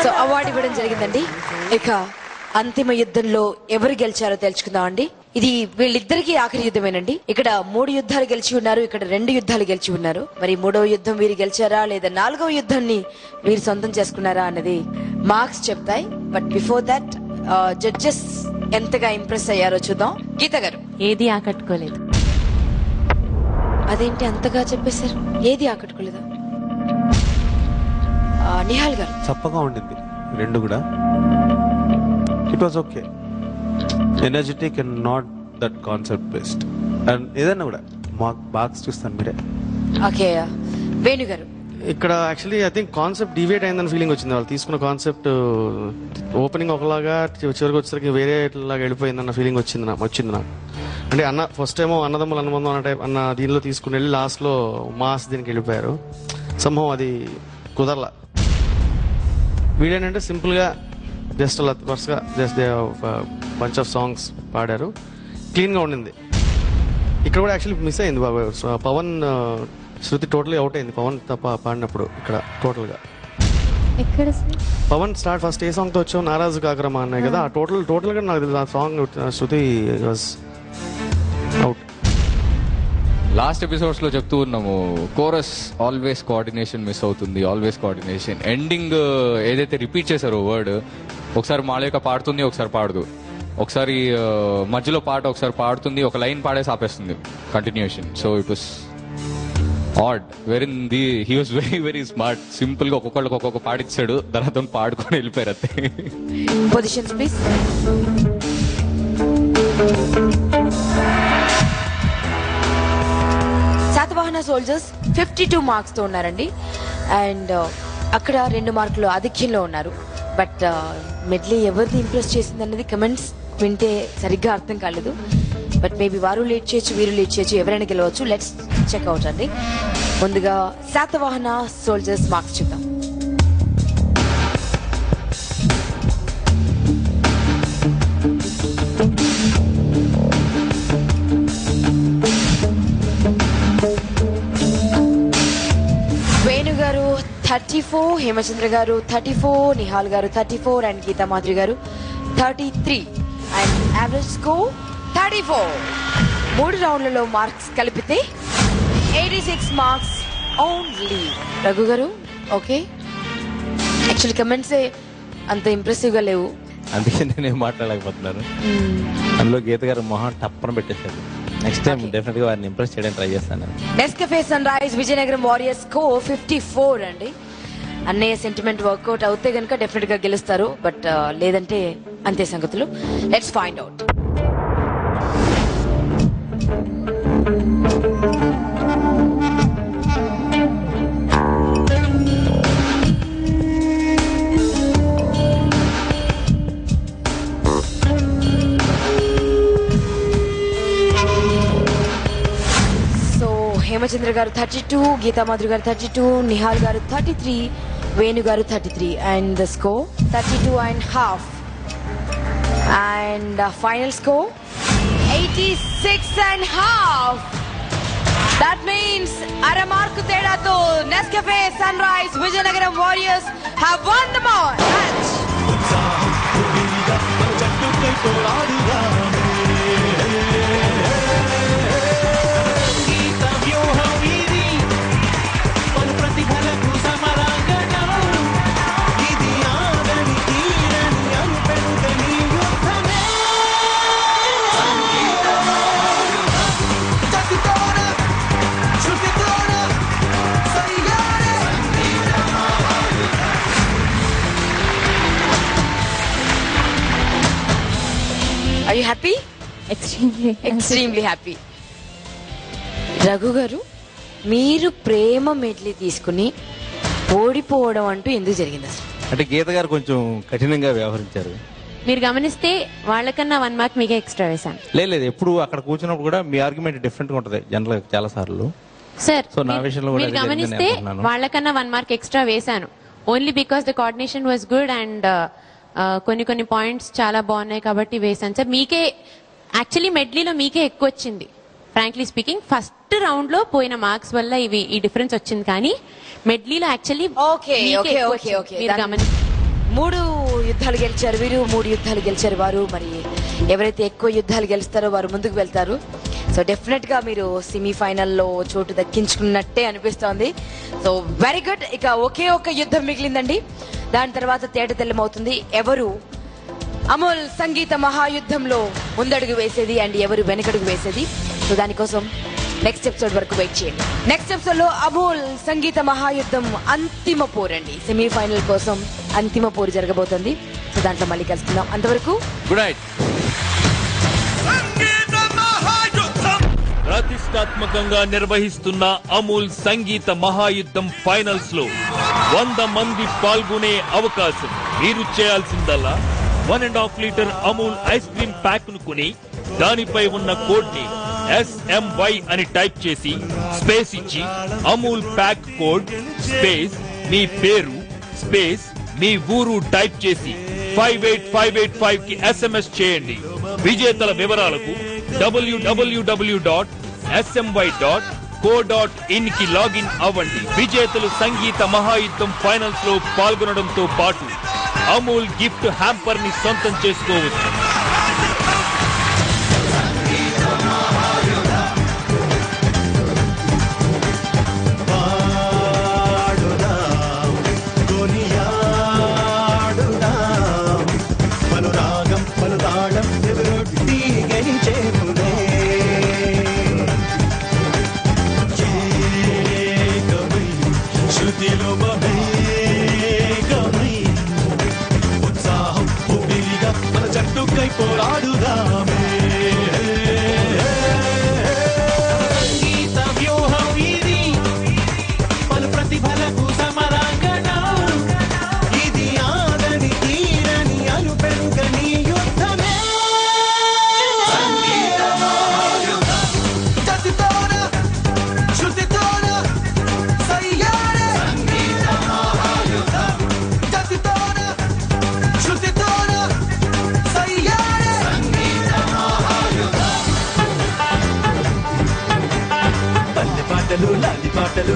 So award ఇవ్వడం జరిగిందండి. ఇక అంతిమ యుద్ధంలో ఎవరు గెలిచారో తెలుసుకుందాం అండి. ఇది వీళ్ళిద్దరికి ఆఖరి యుద్ధమేనండి. ఇక్కడ 3 యుద్ధాలు గెలిచి ఉన్నారు, ఇక్కడ 2 యుద్ధాలు గెలిచి ఉన్నారు. మరి 3వ యుద్ధం వీరు గెలిచారా లేదా 4వ యుద్ధాన్ని వీరు సొంతం చేసుకున్నారా అన్నది మార్క్స్ చెప్తాయి. బట్ బిఫోర్ దట్ జడ్జెస్ ఎంతగా ఇంప్రెస్ అయ్యారో చూద్దాం. గీత గారు, ఏది ఆకట్టుకోలేదు. అదేంటి అంతగా చెప్పేశారు? ఏది ఆకట్టుకోలేదా? నిహాల్ గారు, చప్పగా ఉండింది 2 కూడా. It was okay, energetic and not that concept based. And ఏదైనా కూడా బాక్స్ చూస్తాను మీరే. ఓకే వేణు గారు, ఇక్కడ యాక్చువల్లీ ఐ థింక్ కాన్సెప్ట్ డివేట్ అయిందని ఫీలింగ్ వచ్చింది. వాళ్ళు తీసుకున్న కాన్సెప్ట్ ఓపెనింగ్ ఒకలాగా, చివరికి వచ్చేసరికి వేరే లాగా వెళ్ళిపోయిందన్న ఫీలింగ్ వచ్చింది నాకు. అంటే ఫస్ట్ ఏమో అన్నదమ్ములు అనుబంధం అన్న టైప్ అన్న దీనిలో తీసుకుని వెళ్ళి లాస్ట్లో మాస్ దీనికి వెళ్ళిపోయారు. సంభవం అది కుదరలా. వీడేంటంటే సింపుల్గా జస్ట్ అలా వరుసగా జస్ట్ బంచ్ ఆఫ్ సాంగ్స్ పాడారు, క్లీన్గా ఉండింది. ఇక్కడ కూడా యాక్చువల్లీ మిస్ అయింది బాబా. పవన్ శృతి టోటలీ అవుట్ అయింది పవన్ తప్ప పాడినప్పుడు. ఇక్కడ టోటల్గా పవన్ స్టార్ట్ ఫస్ట్ ఏ సాంగ్తో వచ్చావు, నారాజు కాకరమా అన్నాయి కదా, ఆ టోటల్గా నాకు తెలియదు ఆ song Shruti was out. Last episodes లో చెప్తూ ఉన్నాము, కోరస్ ఆల్వేస్ కోఆర్డినేషన్ మిస్ అవుతుంది, ఆల్వేస్ కోఆర్డినేషన్. ఎండింగ్ ఏదైతే రిపీట్ చేశారో వర్డ్, ఒకసారి మాళవిక పాడుతుంది, ఒకసారి పాడదు, ఒకసారి మధ్యలో పాట ఒకసారి పాడుతుంది, ఒక లైన్ పాడేసి ఆపేస్తుంది continuation. So it was odd. Very he was very very smart. Simple గా ఒక్కొక్కళ్ళకి ఒక్కొక్క పాడిచ్చాడు, తర్వాత పాడుకొని వెళ్ళిపోయారు అంతే. Positions please. Satavahana soldiers 52 marks తో ఉన్నారండి. అండ్ అక్కడ 2 మార్కులు ఆధిక్యంలో ఉన్నారు. బట్ మెడ్లీ ఎవరిని ఇంప్రెస్ చేసింది అన్నది కమెంట్స్ వింటే సరిగ్గా అర్థం కాలేదు. బట్ మేబీ వారు లీడ్ చేయొచ్చు, వీరు లీడ్ చేయొచ్చు, ఎవరైనా గెలవచ్చు. లెట్స్ చెక్అవుట్ అండి. ముందుగా శాతవాహన సోల్జర్స్ మార్క్స్ చూద్దాం. వేణు గారు 34, హేమచంద్ర గారు 34, నిహాల్ గారు 34 అండ్ గీతా మాధురి గారు 33 అండ్ యావరేజ్ స్కోర్ 34. 3 రౌండ్లలో మార్క్స్ కలిపితే 86 మార్క్స్ ఓన్లీ. రఘు గారు ఓకే, యాక్చువల్లీ కమెంట్స్ అంత ఇంప్రెసివ్ గా లేవు, అందుకే నేనేం మాట్లాడలేకపోతున్నాను. అందులో గీత గారు మొహం టప్పన పెట్టేశారు. నెక్స్ట్ టైం డెఫినెట్ గా వారిని ఇంప్రెస్ చేయడానికి ట్రై చేస్తాను. Nescafe sunrise Vizianagaram warriors score 54 అండి. అన్నయ్య సెంటిమెంట్ వర్కౌట్ అవుతే గనుక డెఫినెట్ గా గెలుస్తారు. బట్ లేదంటే అంతే సంగతులు. Let's find out. హేమచంద్ర గారు 32, గీతా మాధురి గారు 32, నిహాల్ గారు 33, వేణు గారు 33 and the score 32.5 and final score 86.5. That means అర మార్కు తేడాతో Nescafe sunrise Vizianagaram warriors have won the match. Are you happy? Extremely happy. Raghu గారు, మీరు ప్రేమ మెడ్లీ తీసుకుని ఓడిపోవడం అంటూ ఎందుకు జరిగింది అసలు? అంటే గీత గారు కొంచెం కఠినంగా వ్యవహరించారు. మీరు గమనిస్తే వాళ్ళకన్నా 1 మార్క్ మీకే ఎక్స్ట్రా వేశాను. లేదు, ఎప్పుడు అక్కడ కూర్చున్నప్పుడు కూడా మీ ఆర్గ్యుమెంట్ డిఫరెంట్ గా ఉంటది జనరల్ చాలా సార్లు. సార్, సో నా విషయంలో మీరు గమనిస్తే వాళ్ళకన్నా 1 మార్క్ ఎక్స్ట్రా వేశాను. Only because the coordination was good and కొన్ని పాయింట్స్ చాలా బాగున్నాయి కాబట్టి వేశాను సార్. మీకే యాక్చువల్లీ మెడ్లీలో మీకే ఎక్కువ వచ్చింది frankly speaking. First first round లో పోయిన మార్క్స్ వల్ల ఈ డిఫరెన్స్ వచ్చింది, కానీ మెడ్లీలో actually okay okay okay okay మీరు గమని 3 యుద్ధాలు గెలిచారు వీరు, 3 యుద్ధాలు గెలిచారు వారు. మరి ఎవరైతే ఎక్కువ యుద్ధాలు గెలుస్తారో వారు ముందుకు వెళ్తారు. సో డెఫినెట్ గా మీరు సెమీఫైనల్లో చోటు దక్కించుకున్నట్టే అనిపిస్తోంది. So very good. ఇక ఒకే ఒక యుద్ధం మిగిలిందండి, దాని తర్వాత తేట తెల్లమవుతుంది ఎవరు అమూల్ సంగీత మహాయుద్ధంలో ముందడుగు వేసేది అండ్ ఎవరు వెనకడుగు వేసేది. సో దానికోసం నెక్స్ట్ ఎపిసోడ్ వరకు వెయిట్ చేయండి. నెక్స్ట్ ఎపిసోడ్ లో అమూల్ సంగీత మహాయుద్ధం అంతిమ పోరండి, సెమీఫైనల్ కోసం అంతిమ పోరు జరగబోతుంది. సో దాంట్లో మళ్ళీ కలుసుకుందాం. అంతవరకు గుడ్ నైట్. ప్రతిష్టాత్మకంగా నిర్వహిస్తున్న అమూల్ సంగీత మహాయుద్ధం ఫైనల్స్ లో 100 మంది పాల్గొనే అవకాశం. మీరు చేయాల్సిందల్లా 1.5 litre Amul ice cream pack ను కొని దానిపై ఉన్న కోడ్ ని SMY అని టైప్ చేసి స్పేస్ ఇచ్చి అమూల్ ప్యాక్ కోడ్ స్పేస్ మీ పేరు స్పేస్ మీ ఊరు టైప్ చేసి 58585 కి SMS చేయండి. విజేతల వివరాలకు www.smy.co.in కి లాగిన్ అవ్వండి. విజేతలు సంగీత మహాయుద్ధం ఫైనల్స్ లో పాల్గొనడంతో పాటు అమూల్ గిఫ్ట్ హ్యాంపర్ ని సొంతం చేసుకోవచ్చు. లాలి పాటలు